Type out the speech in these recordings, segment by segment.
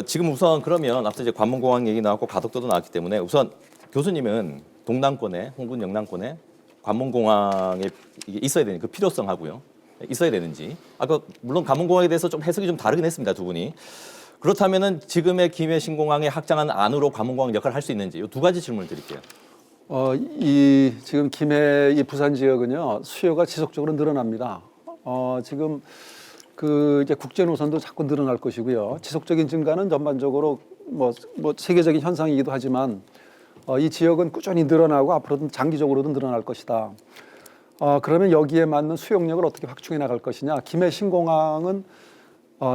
지금 우선 그러면 앞서 이제 관문공항 얘기 나왔고 가덕도도 나왔기 때문에 우선 교수님은 동남권에 홍군 영남권에 관문공항에 이게 있어야 되는 그 필요성하고요. 있어야 되는지. 아까 물론 관문공항에 대해서 좀 해석이 좀 다르긴 했습니다, 두 분이. 그렇다면은 지금의 김해 신공항의 확장한 안으로 관문공항 역할을 할 수 있는지 이 두 가지 질문을 드릴게요. 지금 김해 이 부산 지역은요 수요가 지속적으로 늘어납니다. 지금 이제 국제 노선도 자꾸 늘어날 것이고요. 지속적인 증가는 전반적으로 뭐 세계적인 현상이기도 하지만 이 지역은 꾸준히 늘어나고 앞으로도 장기적으로도 늘어날 것이다. 그러면 여기에 맞는 수용력을 어떻게 확충해 나갈 것이냐? 김해 신공항은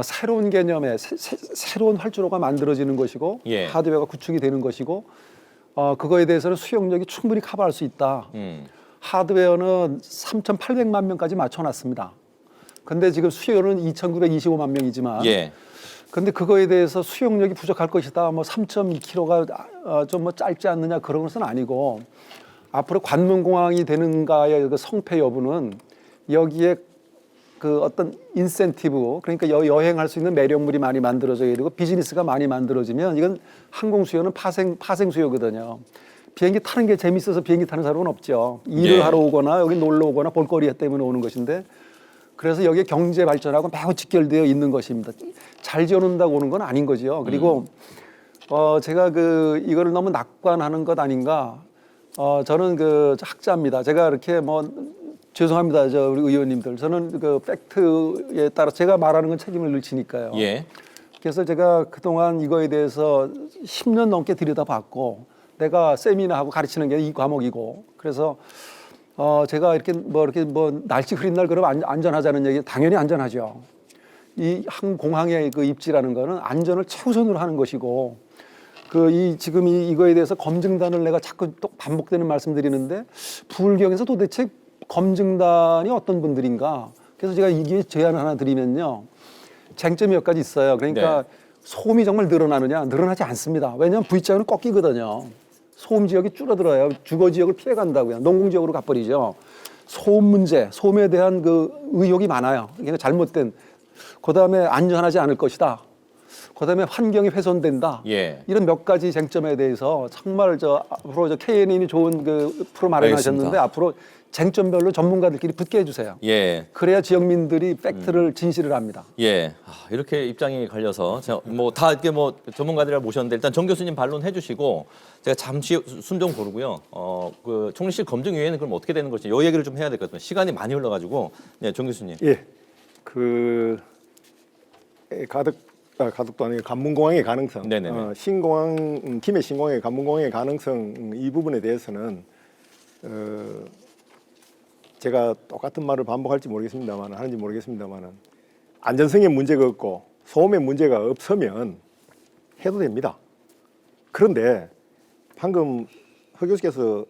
새로운 개념의 새로운 활주로가 만들어지는 것이고 예. 하드웨어가 구축이 되는 것이고 그거에 대해서는 수용력이 충분히 커버할 수 있다. 하드웨어는 3,800만 명까지 맞춰놨습니다. 근데 지금 수요는 2,925만 명이지만 예. 근데 그거에 대해서 수용력이 부족할 것이다. 뭐 3.2km가 좀 뭐 짧지 않느냐 그런 것은 아니고 앞으로 관문공항이 되는가의 그 성패 여부는 여기에 그 어떤 인센티브 그러니까 여행할 수 있는 매력물이 많이 만들어져야 되고 비즈니스가 많이 만들어지면 이건 항공 수요는 파생 수요거든요. 비행기 타는 게 재밌어서 비행기 타는 사람은 없죠. 일을 예. 하러 오거나 여기 놀러 오거나 볼거리 때문에 오는 것인데 그래서 여기에 경제 발전하고 매우 직결되어 있는 것입니다. 잘 지어놓는다고 오는 건 아닌 거죠. 그리고 제가 이거를 너무 낙관하는 것 아닌가. 저는 학자입니다. 제가 이렇게 죄송합니다, 우리 의원님들. 저는 팩트에 따라 제가 말하는 건 책임을 늘 지니까요. 예. 그래서 제가 그동안 이거에 대해서 10년 넘게 들여다봤고, 내가 세미나하고 가르치는 게 이 과목이고, 그래서 제가 이렇게 날씨 흐린 날 그러면 안전하자는 얘기 당연히 안전하죠. 이 항공항의 입지라는 거는 안전을 최우선으로 하는 것이고, 지금 이거에 대해서 검증단을 내가 자꾸 또 반복되는 말씀드리는데 불경에서 도대체 검증단이 어떤 분들인가? 그래서 제가 이게 제안 하나 드리면요. 쟁점이 몇 가지 있어요. 그러니까 네. 소음이 정말 늘어나느냐? 늘어나지 않습니다. 왜냐하면 V자는 꺾이거든요. 소음 지역이 줄어들어요. 주거 지역을 피해 간다고요. 농공 지역으로 가버리죠. 소음 문제, 소음에 대한 의혹이 많아요. 이게 잘못된. 그다음에 안전하지 않을 것이다. 그다음에 환경이 훼손된다. 예. 이런 몇 가지 쟁점에 대해서 정말 앞으로 KNN이 좋은 프로 마련하셨는데 알겠습니다. 앞으로 쟁점별로 전문가들끼리 붙게 해주세요. 예. 그래야 지역민들이 팩트를 진실을 합니다. 예. 이렇게 입장이 갈려서 다 이렇게 전문가들을 모셨는데 일단 정 교수님 반론해 주시고 제가 잠시 숨 좀 고르고요. 총리실 검증위원회는 그럼 어떻게 되는 것인지 이 얘기를 좀 해야 될 것 같아요. 시간이 많이 흘러가지고 네, 정 교수님. 예, 가덕도 아니고 관문공항의 가능성, 네네네. 김해 신공항의 관문공항의 가능성 이 부분에 대해서는 제가 똑같은 말을 반복할지 모르겠습니다만 하는지 모르겠습니다만은 안전성에 문제가 없고 소음에 문제가 없으면 해도 됩니다. 그런데 방금 허 교수께서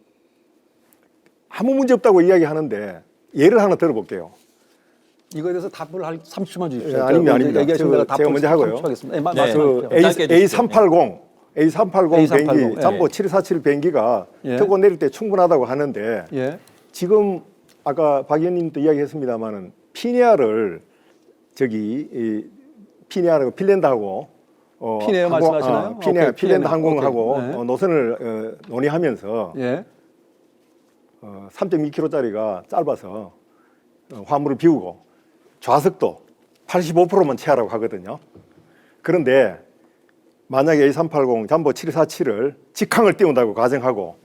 아무 문제 없다고 이야기하는데 예를 하나 들어볼게요. 이거에 대해서 답을 할 30초만 주십시오. 예, 아닙니다. 제가 먼저 하고요. A380 비행기 잠보 747 비행기가 타고 내릴 때 충분하다고 하는데 지금 아까 박 의원님도 이야기했습니다만은 피니아를 피니아라고 핀란드하고 피네어 말씀하시나요? 핀란드 항공하고 노선을 논의하면서 3.2km짜리가 짧아서 화물을 비우고 좌석도 85%만 채하라고 하거든요. 그런데 만약에 A380 잠보 747을 직항을 띄운다고 가정하고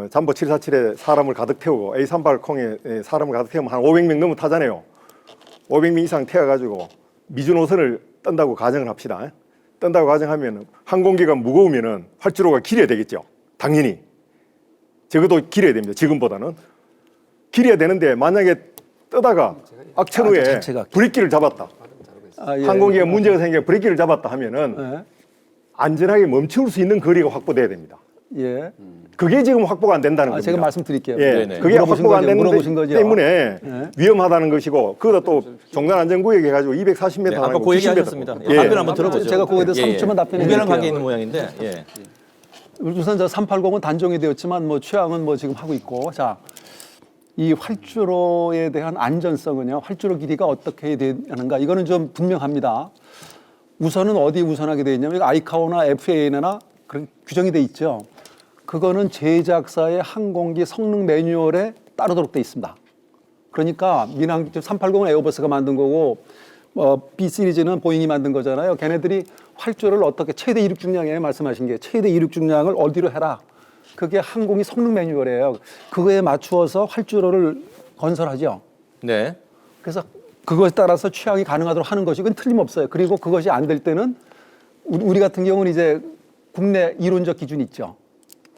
잠보 747에 사람을 가득 태우고 A380에 사람을 가득 태우면 한 500명 넘어 타잖아요. 500명 이상 태워가지고 미주 노선을 뜬다고 가정을 합시다. 뜬다고 가정하면 항공기가 무거우면은 활주로가 길어야 되겠죠. 당연히. 적어도 길어야 됩니다. 지금보다는. 길어야 되는데 만약에 뜨다가 악천 후에 브레이크를 잡았다. 항공기가 문제가 생겨 브레이크를 잡았다 하면은 안전하게 멈출 수 있는 거리가 확보돼야 됩니다. 그게 지금 확보가 안 된다는 겁니다. 제가 말씀드릴게요. 그게 확보가 안 되는 때문에 위험하다는 것이고 그거다 또 종단안전구역 해가지고 240m 아까 그 얘기 하셨습니다. 답변 한번 들어보죠. 제가 그거에 대해서 3초만 답변해 드릴게요. 무게랑 관계 있는 모양인데 우선 380은 단종이 되었지만 취향은 지금 하고 있고 이 활주로에 대한 안전성은요. 활주로 길이가 어떻게 되는가 이거는 좀 분명합니다. 우선은 어디 우선하게 돼 있냐면 아이카오나 FAA나 그런 규정이 돼 있죠. 그거는 제작사의 항공기 성능 매뉴얼에 따르도록 돼 있습니다. 그러니까 민항 380은 에어버스가 만든 거고 B 시리즈는 보잉이 만든 거잖아요. 걔네들이 활주로를 어떻게 최대 이륙 중량에 말씀하신 게 최대 이륙 중량을 어디로 해라. 그게 항공기 성능 매뉴얼이에요. 그거에 맞추어서 활주로를 건설하죠. 네. 그래서 그것에 따라서 취향이 가능하도록 하는 것이 그건 틀림없어요. 그리고 그것이 안 될 때는 우리 같은 경우는 이제 국내 이론적 기준이 있죠.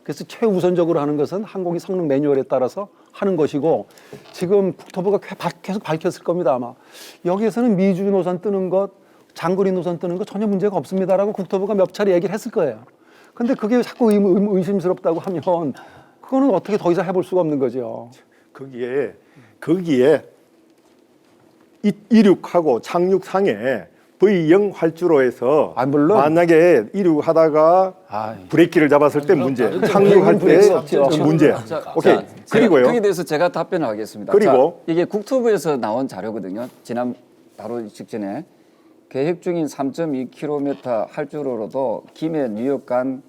그래서 최우선적으로 하는 것은 항공기 성능 매뉴얼에 따라서 하는 것이고 지금 국토부가 계속 밝혔을 겁니다 아마. 여기에서는 미주 노선 뜨는 것, 장거리 노선 뜨는 것 전혀 문제가 없습니다라고 국토부가 몇 차례 얘기를 했을 거예요. 근데 그게 자꾸 의심스럽다고 하면 그거는 어떻게 더 이상 해볼 수가 없는 거죠. 거기에 이륙하고 착륙상에 V0 활주로에서 물론. 만약에 이륙하다가 브레이크를 잡았을 때 문제, 착륙할 때 문제. 오케이. 그리고요. 거기에 대해서 제가 답변을 하겠습니다. 그리고 자, 이게 국토부에서 나온 자료거든요. 지난 바로 직전에 계획 중인 3.2km 활주로로도 김해 뉴욕 간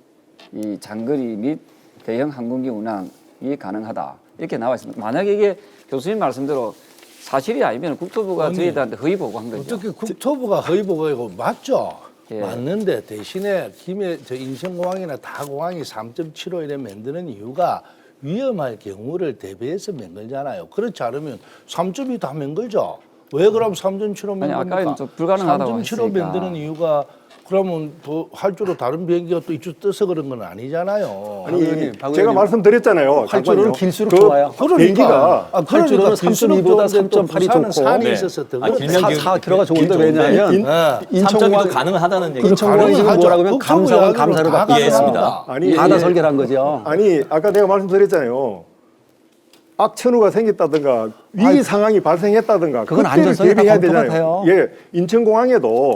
이 장거리 및 대형 항공기 운항이 가능하다 이렇게 나와 있습니다. 만약에 이게 교수님 말씀대로 사실이 아니면 국토부가 저희들한테 허위 보고한 거죠. 어떻게 국토부가 허위 보고이고 맞죠? 예. 맞는데 대신에 김해 저 인천공항이나 다 공항이 3.75 이래 만드는 이유가 위험할 경우를 대비해서 만들잖아요. 그렇지 않으면 3.2 다 만들죠. 왜 그럼 3.75 아니, 만듭니까? 아까는 좀 불가능하다고 3.75 했으니까. 만드는 이유가 그러면 더 활주로 다른 비행기가 또 이쪽 떠서 그런 건 아니잖아요. 아니, 의원님, 박 제가 의원님. 말씀드렸잖아요. 활주로는 잠깐만요. 길수록 좋아요. 비행기가 활주로는 3.2보다 3.8이 좋고 산이 네. 있어서 더 아, 길면 4km가 좋은데 좋은데 왜냐하면 인천공항도 가능하다는 얘기. 인천공항이 지금 뭐라고 하면 감사원 감사를 받고 이해했습니다. 아니, 다 설계를 한 거죠. 아니 아까 내가 말씀드렸잖아요. 악천후가 생겼다든가 위기 상황이 발생했다든가 그건 그때를 안전성이 대비해야 다 검토가 되잖아요. 돼요. 예, 인천공항에도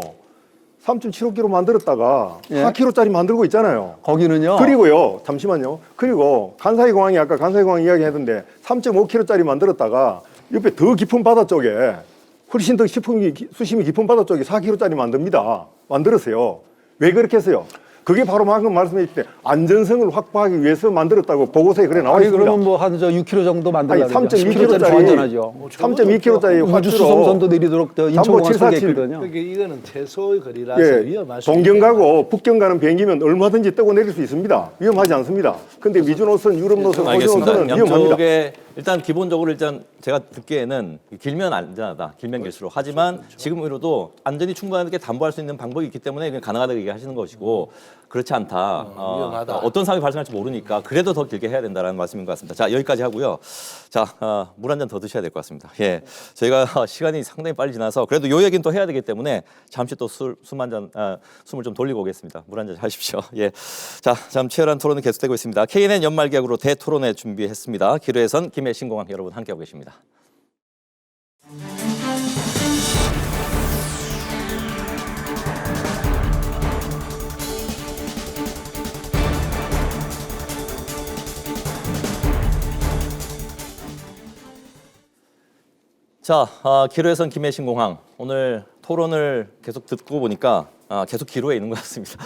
3.75km 만들었다가 예. 4km짜리 만들고 있잖아요. 거기는요. 그리고요, 잠시만요. 그리고 간사이 공항이 아까 간사이 공항 이야기했는데 3.5km짜리 만들었다가 옆에 더 깊은 바다 쪽에 훨씬 더 수심이 깊은 바다 쪽에 4km짜리 만들었어요. 왜 그렇게 했어요? 그게 바로 방금 말씀하신 때 안전성을 확보하기 위해서 만들었다고 보고서에 그래 나와 아니 있습니다. 그러면 뭐 한 6km 정도 아니 만들려고 3.2km짜리 더 안전하죠. 3.2km짜리 우주 활주로 수송선도 내리도록 인천공항 747. 설계했거든요. 그러니까 이거는 최소의 거리라서 예, 위험할 수 동경 있다. 가고 북경 가는 비행기면 얼마든지 뜨고 내릴 수 있습니다. 위험하지 않습니다. 근데 미주 노선, 유럽 노선, 호주 알겠습니다. 노선은 위험합니다. 양쪽에 일단 기본적으로 일단 제가 듣기에는 길면 안전하다, 길면 길수록. 하지만 지금으로도 안전이 충분하게 담보할 수 있는 방법이 있기 때문에 그냥 가능하다고 얘기하시는 것이고 그렇지 않다. 위험하다. 어떤 상황이 발생할지 모르니까 그래도 더 길게 해야 된다는 말씀인 것 같습니다. 자 여기까지 하고요. 자 물 한 잔 더 드셔야 될 것 같습니다. 예, 저희가 시간이 상당히 빨리 지나서 그래도 요 얘기는 또 해야 되기 때문에 잠시 또 숨을 좀 돌리고 오겠습니다. 물 한 잔 하십시오. 예, 자, 참 치열한 토론은 계속되고 있습니다. KNN 연말 개학으로 대토론회 준비했습니다. 기로에선 김해 신공항 여러분 함께하고 계십니다. 자, 기로에선 김해 신공항 오늘 토론을 계속 듣고 보니까 계속 기로에 있는 것 같습니다.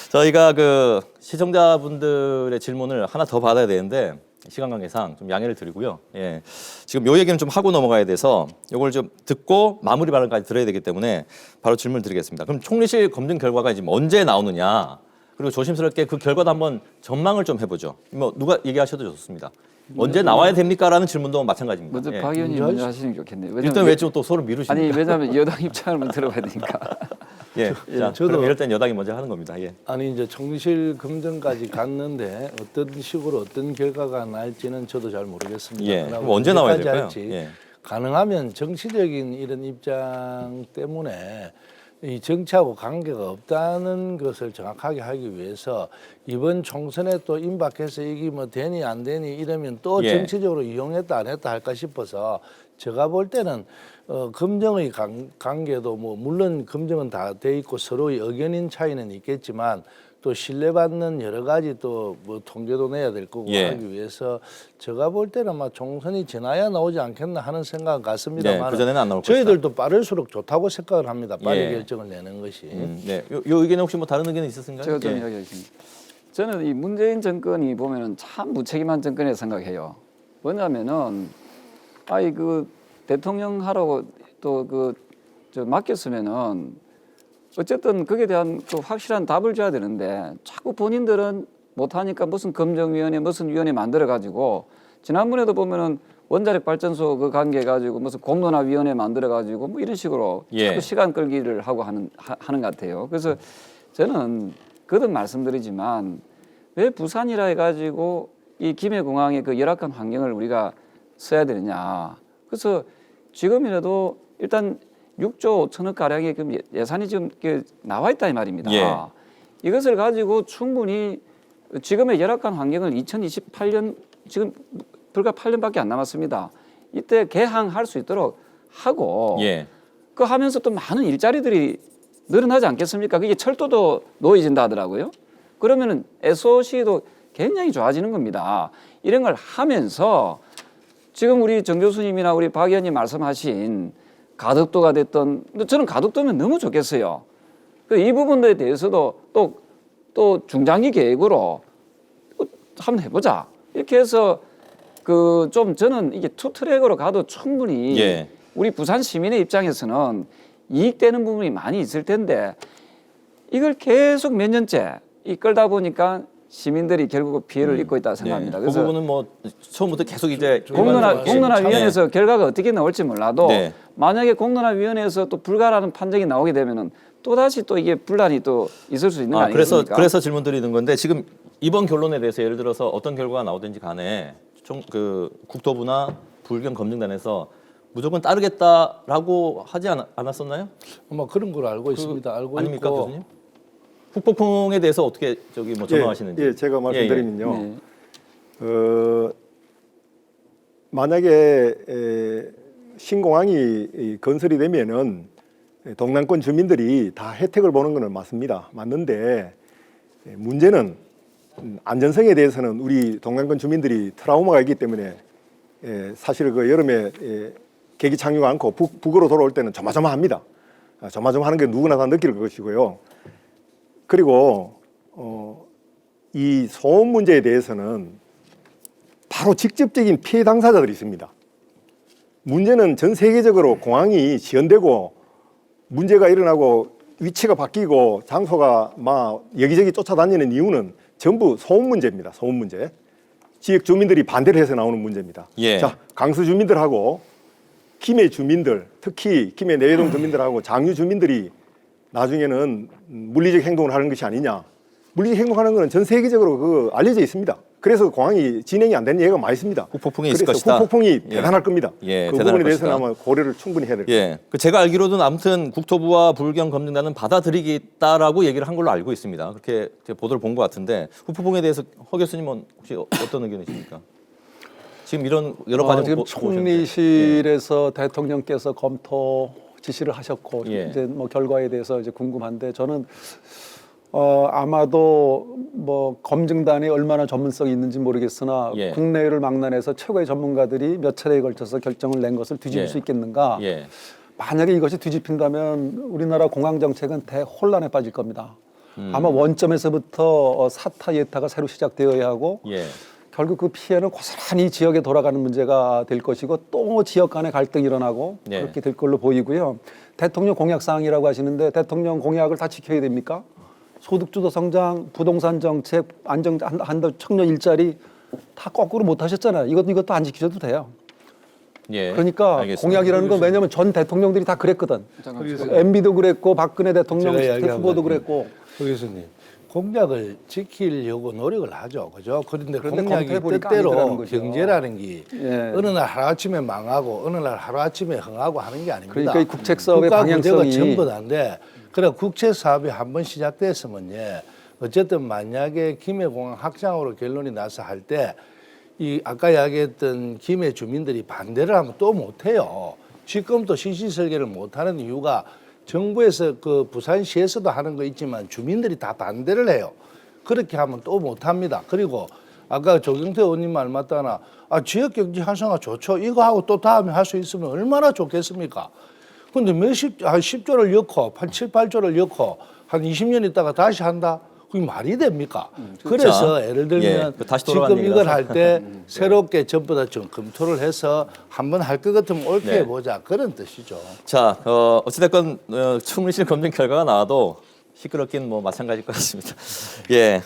저희가 그 시청자분들의 질문을 하나 더 받아야 되는데 시간 관계상 좀 양해를 드리고요. 예, 지금 요 얘기는 좀 하고 넘어가야 돼서 요걸 좀 듣고 마무리 발언까지 들어야 되기 때문에 바로 질문 드리겠습니다. 그럼 총리실 검증 결과가 지금 언제 나오느냐? 그리고 조심스럽게 그 결과도 한번 전망을 좀 해보죠. 뭐 누가 얘기하셔도 좋습니다. 언제 나와야 됩니까라는 질문도 마찬가지입니다. 먼저 예. 박 의원님 먼저 하시는 게 좋겠네요. 일단 왜 또 서로 미루십니까? 아니 왜냐하면 여당 입장을 먼저 들어봐야 되니까. 예, 자, 저도- 그럼 이럴 땐 여당이 먼저 하는 겁니다. 예. 아니 이제 총리실 검증까지 갔는데 어떤 식으로 어떤 결과가 날지는 저도 잘 모르겠습니다. 예. 그러나 그럼 언제 나와야 언제까지 될까요? 할지 예. 가능하면 정치적인 이런 입장 때문에 이 정치하고 관계가 없다는 것을 정확하게 하기 위해서 이번 총선에 또 임박해서 이게 뭐 되니 안 되니 이러면 또 예. 정치적으로 이용했다 안 했다 할까 싶어서 제가 볼 때는 검증의 관계도 뭐 물론 검증은 다 돼 있고 서로의 의견인 차이는 있겠지만 또 신뢰받는 여러 가지 또 뭐 통계도 내야 될 거고 예. 하기 위해서 제가 볼 때는 아마 총선이 지나야 나오지 않겠나 하는 생각은 같습니다만 네, 그전에는 안 나올 것이다. 저희들도 빠를수록 좋다고 생각을 합니다. 빨리 예. 결정을 내는 것이. 네, 요 의견에 혹시 뭐 다른 의견이 있으신가요? 제가 좀 예. 이야기하겠습니다. 저는 이 문재인 정권이 보면은 참 무책임한 정권이라고 생각해요. 뭐냐면은 아이 그 대통령 하라고 또 저 맡겼으면은 어쨌든 거기에 대한 그 확실한 답을 줘야 되는데 자꾸 본인들은 못하니까 무슨 검증위원회 무슨 위원회 만들어 가지고 지난번에도 보면은 원자력 발전소 그 관계 가지고 무슨 공론화위원회 만들어 가지고 뭐 이런 식으로 예. 자꾸 시간 끌기를 하고 하는 것 같아요. 그래서 저는 거듭 말씀드리지만 왜 부산이라 해가지고 이 김해공항의 그 열악한 환경을 우리가 써야 되느냐. 그래서 지금이라도 일단 6조 5천억 가량의 그 예산이 지금 나와 있다 이 말입니다. 예. 이것을 가지고 충분히 지금의 열악한 환경을 2028년 지금 불과 8년밖에 안 남았습니다. 이때 개항할 수 있도록 하고 예. 그 하면서 또 많은 일자리들이 늘어나지 않겠습니까? 그게 철도도 놓여진다 하더라고요. 그러면은 SOC도 굉장히 좋아지는 겁니다. 이런 걸 하면서 지금 우리 정 교수님이나 우리 박 의원님 말씀하신 가덕도가 됐던 저는 가덕도면 너무 좋겠어요. 이 부분에 대해서도 또 중장기 계획으로 한번 해보자. 이렇게 해서 그 좀 저는 이게 투트랙으로 가도 충분히 예. 우리 부산 시민의 입장에서는 이익되는 부분이 많이 있을 텐데 이걸 계속 몇 년째 이끌다 보니까 시민들이 결국 피해를 입고 있다 생각합니다. 그 그래서 부분은 뭐 처음부터 계속 이제 공론화위원회에서 결과가 어떻게 나올지 몰라도 네. 만약에 공론화위원회에서 또 불가라는 판정이 나오게 되면은 또 다시 또 이게 분란이 또 있을 수 있는 거 아니겠습니까? 그래서 질문 드리는 건데 지금 이번 결론에 대해서 예를 들어서 어떤 결과가 나오든지 간에 그 국토부나 불경 검증단에서 무조건 따르겠다라고 하지 않았었나요? 아마 그런 걸 알고 있습니다. 알고 아닙니까, 있고 교수님? 후폭풍에 대해서 어떻게 뭐 전망하시는지? 예, 제가 말씀드리면요. 네. 만약에 신공항이 건설이 되면은 동남권 주민들이 다 혜택을 보는 것은 맞습니다. 맞는데 문제는 안전성에 대해서는 우리 동남권 주민들이 트라우마가 있기 때문에 사실 그 여름에 계기 착륙 않고 북으로 돌아올 때는 조마조마합니다. 조마조마하는 게 누구나 다 느낄 것이고요. 그리고 이 소음 문제에 대해서는 바로 직접적인 피해 당사자들이 있습니다. 문제는 전 세계적으로 공항이 지연되고 문제가 일어나고 위치가 바뀌고 장소가 막 여기저기 쫓아다니는 이유는 전부 소음 문제입니다. 소음 문제. 지역 주민들이 반대를 해서 나오는 문제입니다. 예. 자, 강수 주민들하고 김해 주민들, 특히 김해 내외동 주민들하고 장유 주민들이 나중에는 물리적 행동을 하는 것이 아니냐. 물리적 행동하는 것은 전 세계적으로 알려져 있습니다. 그래서 공항이 진행이 안 되는 예가 많이 있습니다. 후폭풍이 있을 그래서 것이다. 후폭풍이 예. 대단할 겁니다. 예, 그 대단할 부분에 대해서는 것이다. 아마 고려를 충분히 해야 될 겁니다. 예, 제가 알기로는 아무튼 국토부와 불경 검증단은 받아들이겠다라고 얘기를 한 걸로 알고 있습니다. 그렇게 보도를 본 것 같은데 후폭풍에 대해서 허 교수님은 혹시 어떤 의견이십니까? 지금 이런 여러 과정 지금 보셨는데. 총리실에서 대통령께서 검토 지시를 하셨고 예. 이제 뭐 결과에 대해서 이제 궁금한데 저는 아마도 뭐 검증단이 얼마나 전문성이 있는지 모르겠으나 예. 국내를 망라해서 최고의 전문가들이 몇 차례에 걸쳐서 결정을 낸 것을 뒤집을 예. 수 있겠는가? 예. 만약에 이것이 뒤집힌다면 우리나라 공항 정책은 대혼란에 빠질 겁니다. 아마 원점에서부터 사타 예타가 새로 시작되어야 하고 예. 결국 그 피해는 고스란히 지역에 돌아가는 문제가 될 것이고 또 지역 간의 갈등이 일어나고 네. 그렇게 될 걸로 보이고요. 대통령 공약 사항이라고 하시는데 대통령 공약을 다 지켜야 됩니까? 소득주도 성장, 부동산 정책, 한도 청년 일자리 다 거꾸로 못 하셨잖아요. 이것도 안 지키셔도 돼요. 예. 그러니까 알겠습니다. 공약이라는 건 왜냐하면 전 대통령들이 다 그랬거든. MB도 그랬고 박근혜 대통령 제가 10대 이야기한 후보도 건 그랬고. 그 교수님 공약을 지키려고 노력을 하죠, 그죠? 그런데 그런데 공약이 검토해보니까 뜻대로 아니더라는 거죠. 경제라는 게 예. 어느 날 하루아침에 망하고 어느 날 하루아침에 흥하고 하는 게 아닙니다. 그러니까 이 국책 사업의 국가 구조가 방향성이 전부 다인데 그래 국책 사업이 한번 시작됐으면 어쨌든 만약에 김해공항 확장으로 결론이 나서 할 때 이 아까 이야기했던 김해 주민들이 반대를 하면 또 못해요. 지금도 시시 설계를 못하는 이유가 정부에서 그 부산시에서도 하는 거 있지만 주민들이 다 반대를 해요. 그렇게 하면 또 못합니다. 그리고 아까 조경태 의원님 말 맞다나 지역 경제 활성화 좋죠. 이거 하고 또 다음에 할 수 있으면 얼마나 좋겠습니까? 근데 한 10조를 넣고 7, 8조를 넣고 한 20년 있다가 다시 한다? 그게 말이 됩니까? 그래서 예를 들면 그 다시 돌아가는 지금 이걸 얘기라서. 할 때 새롭게 전부 다 좀 검토를 해서 한번 할 것 같으면 옳게 네. 해보자. 그런 뜻이죠. 자, 어찌됐건 충분실 검증 결과가 나와도 시끄럽긴 뭐 마찬가지일 것 같습니다. 예,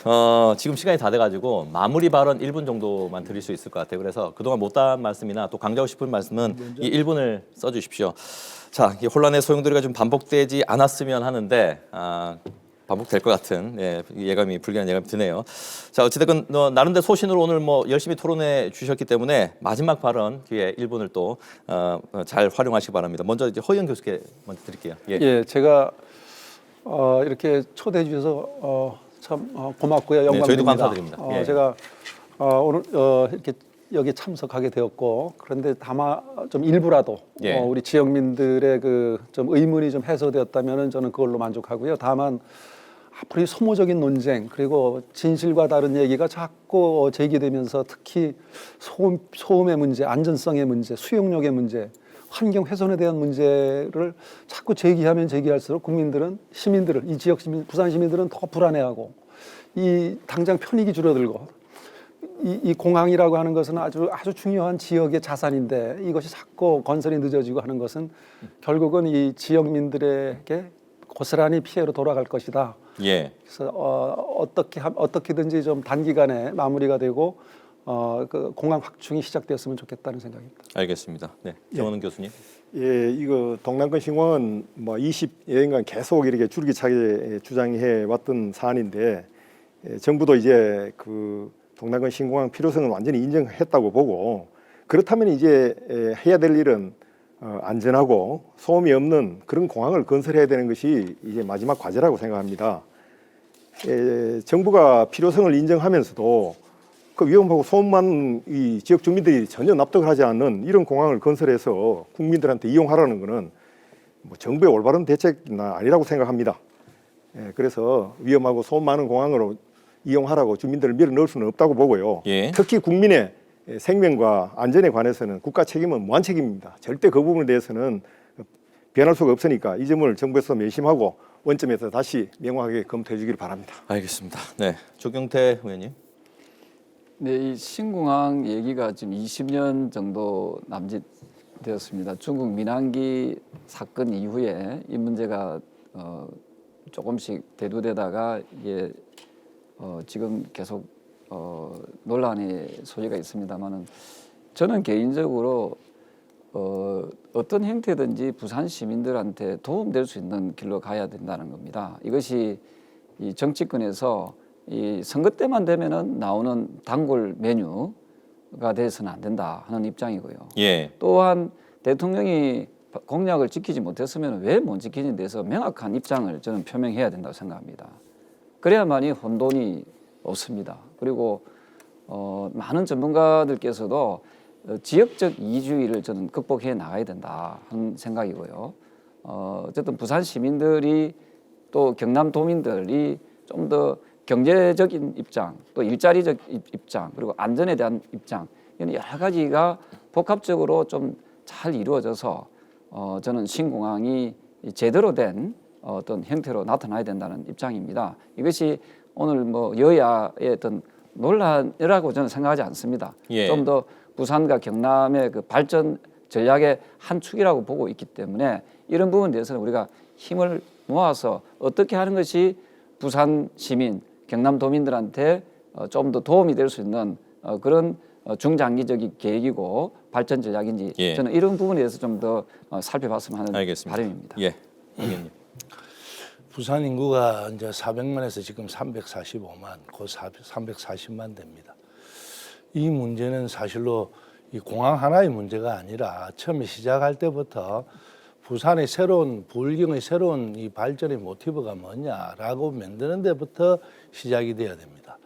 지금 시간이 다 돼가지고 마무리 발언 1분 정도만 드릴 수 있을 것 같아요. 그래서 그동안 못한 말씀이나 또 강조하고 싶은 말씀은 이 1분을 써주십시오. 자, 이 혼란의 소용돌이가 좀 반복되지 않았으면 하는데 반복될 것 같은 예감이 불길한 예감이 드네요. 자, 어찌됐건 나름대로 소신으로 오늘 뭐 열심히 토론해 주셨기 때문에 마지막 발언 기회 1분을 또 잘 활용하시기 바랍니다. 먼저 이제 허영 교수께 먼저 드릴게요. 예, 제가 이렇게 초대해 주셔서 참 고맙고요. 영광입니다. 저희도 감사드립니다. 예. 제가 오늘 이렇게 여기 참석하게 되었고 그런데 다만 좀 일부라도 예. 우리 지역민들의 그 좀 의문이 좀 해소되었다면은 저는 그걸로 만족하고요. 다만 앞으로 이 소모적인 논쟁 그리고 진실과 다른 얘기가 자꾸 제기되면서 특히 소음의 문제, 안전성의 문제, 수용력의 문제, 환경 훼손에 대한 문제를 자꾸 제기하면 제기할수록 국민들은 시민들을 이 지역 시민, 부산 시민들은 더 불안해하고 이 당장 편익이 줄어들고 이 공항이라고 하는 것은 아주 중요한 지역의 자산인데 이것이 자꾸 건설이 늦어지고 하는 것은 결국은 이 지역민들에게 고스란히 피해로 돌아갈 것이다. 예. 그래서 어떻게든지 좀 단기간에 마무리가 되고 그 공항 확충이 시작되었으면 좋겠다는 생각입니다. 알겠습니다. 네, 정원은 교수님. 예, 이거 동남권 신공항은 뭐 20여년간 계속 이렇게 줄기차게 주장해 왔던 사안인데 정부도 이제 그 동남권 신공항 필요성은 완전히 인정했다고 보고 그렇다면 이제 해야 될 일은 안전하고 소음이 없는 그런 공항을 건설해야 되는 것이 이제 마지막 과제라고 생각합니다. 정부가 필요성을 인정하면서도 그 위험하고 소음 많은 이 지역 주민들이 전혀 납득을 하지 않는 이런 공항을 건설해서 국민들한테 이용하라는 것은 뭐 정부의 올바른 대책은 아니라고 생각합니다. 그래서 위험하고 소음 많은 공항으로 이용하라고 주민들을 밀어넣을 수는 없다고 보고요. 예. 특히 국민의 생명과 안전에 관해서는 국가 책임은 무한 책임입니다. 절대 그 부분에 대해서는 변할 수가 없으니까 이 점을 정부에서 명심하고 원점에서 다시 명확하게 검토해 주길 바랍니다. 알겠습니다. 네, 조경태 의원님. 네, 이 신공항 얘기가 지금 20년 정도 남짓되었습니다. 중국 민항기 사건 이후에 이 문제가 조금씩 대두되다가 이게 지금 계속 논란의 소지가 있습니다만은 저는 개인적으로 어떤 형태든지 부산 시민들한테 도움될 수 있는 길로 가야 된다는 겁니다. 이것이 이 정치권에서 이 선거 때만 되면은 나오는 단골 메뉴가 돼서는 안 된다 하는 입장이고요. 예. 또한 대통령이 공약을 지키지 못했으면 왜 못 지키는 데서 명확한 입장을 저는 표명해야 된다고 생각합니다. 그래야만이 혼돈이 없습니다. 그리고 많은 전문가들께서도 지역적 이주의를 저는 극복해 나가야 된다 하는 생각이고요. 어쨌든 부산 시민들이 또 경남 도민들이 좀 더 경제적인 입장, 또 일자리적 입장, 그리고 안전에 대한 입장 이런 여러 가지가 복합적으로 좀 잘 이루어져서 저는 신공항이 제대로 된 어떤 형태로 나타나야 된다는 입장입니다. 이것이 오늘 뭐 여야의 어떤 논란이라고 저는 생각하지 않습니다. 예. 좀 더 부산과 경남의 그 발전 전략의 한 축이라고 보고 있기 때문에 이런 부분에 대해서는 우리가 힘을 모아서 어떻게 하는 것이 부산 시민, 경남 도민들한테 좀 더 도움이 될 수 있는 그런 중장기적인 계획이고 발전 전략인지 예. 저는 이런 부분에 대해서 좀 더 살펴봤으면 하는 알겠습니다. 바람입니다. 예, 의원님. 부산 인구가 이제 400만에서 지금 345만, 곧 340만 됩니다. 이 문제는 사실로 이 공항 하나의 문제가 아니라 처음에 시작할 때부터 부산의 새로운 부울경의 새로운 이 발전의 모티브가 뭐냐라고 만드는 데부터 시작이 돼야 됩니다.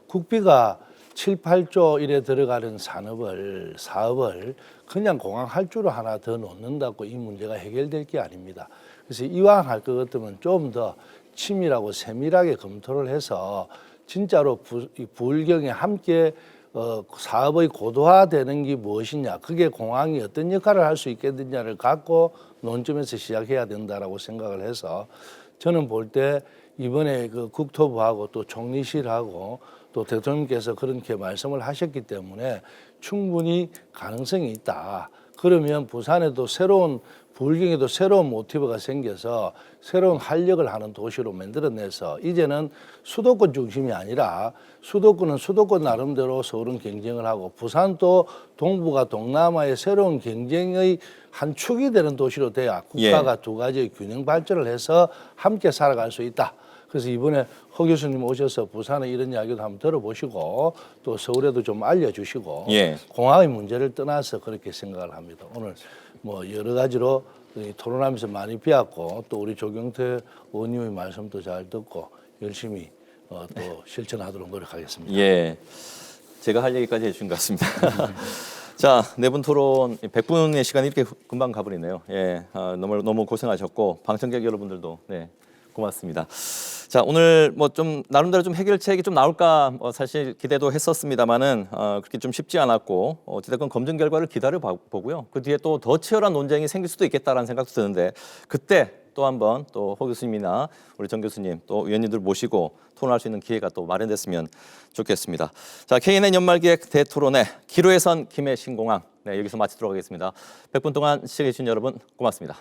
국비가 7, 8조 이래 들어가는 사업을 그냥 공항 할주로 하나 더 놓는다고 이 문제가 해결될 게 아닙니다. 그래서 이왕 할 것 같으면 좀 더 치밀하고 세밀하게 검토를 해서 진짜로 부울경에 함께 사업의 고도화되는 게 무엇이냐, 그게 공항이 어떤 역할을 할 수 있겠느냐를 갖고 논점에서 시작해야 된다라고 생각을 해서 저는 볼 때 이번에 그 국토부하고 또 총리실하고 또 대통령께서 그렇게 말씀을 하셨기 때문에 충분히 가능성이 있다. 그러면 부산에도 부울경에도 새로운 모티브가 생겨서 새로운 활력을 하는 도시로 만들어내서 이제는 수도권 중심이 아니라 수도권은 수도권 나름대로 서울은 경쟁을 하고 부산도 동부가 동남아의 새로운 경쟁의 한 축이 되는 도시로 돼야 국가가 두 가지의 균형 발전을 해서 함께 살아갈 수 있다. 그래서 이번에 허 교수님 오셔서 부산에 이런 이야기도 한번 들어보시고 또 서울에도 좀 알려주시고 공항의 문제를 떠나서 그렇게 생각을 합니다. 오늘 뭐 여러 가지로 토론하면서 많이 배웠고 또 우리 조경태 의원님의 말씀도 잘 듣고 열심히 또 실천하도록 노력하겠습니다. 예, 제가 할 얘기까지 해주신 것 같습니다. 자, 네 분 토론 100분의 시간이 이렇게 금방 가버리네요. 예, 너무 고생하셨고 방청객 여러분들도 네, 고맙습니다. 자, 오늘 뭐 좀 나름대로 좀 해결책이 좀 나올까 사실 기대도 했었습니다만은 그렇게 좀 쉽지 않았고 어찌됐건 검증 결과를 기다려 보고요. 그 뒤에 또 더 치열한 논쟁이 생길 수도 있겠다라는 생각도 드는데 그때 또 한번 또 허 교수님이나 우리 정 교수님 또 위원님들 모시고 토론할 수 있는 기회가 또 마련됐으면 좋겠습니다. 자, KNN 연말기획 대토론회 기로에선 김해 신공항 네, 여기서 마치도록 하겠습니다. 100분 동안 시청해 주신 여러분 고맙습니다.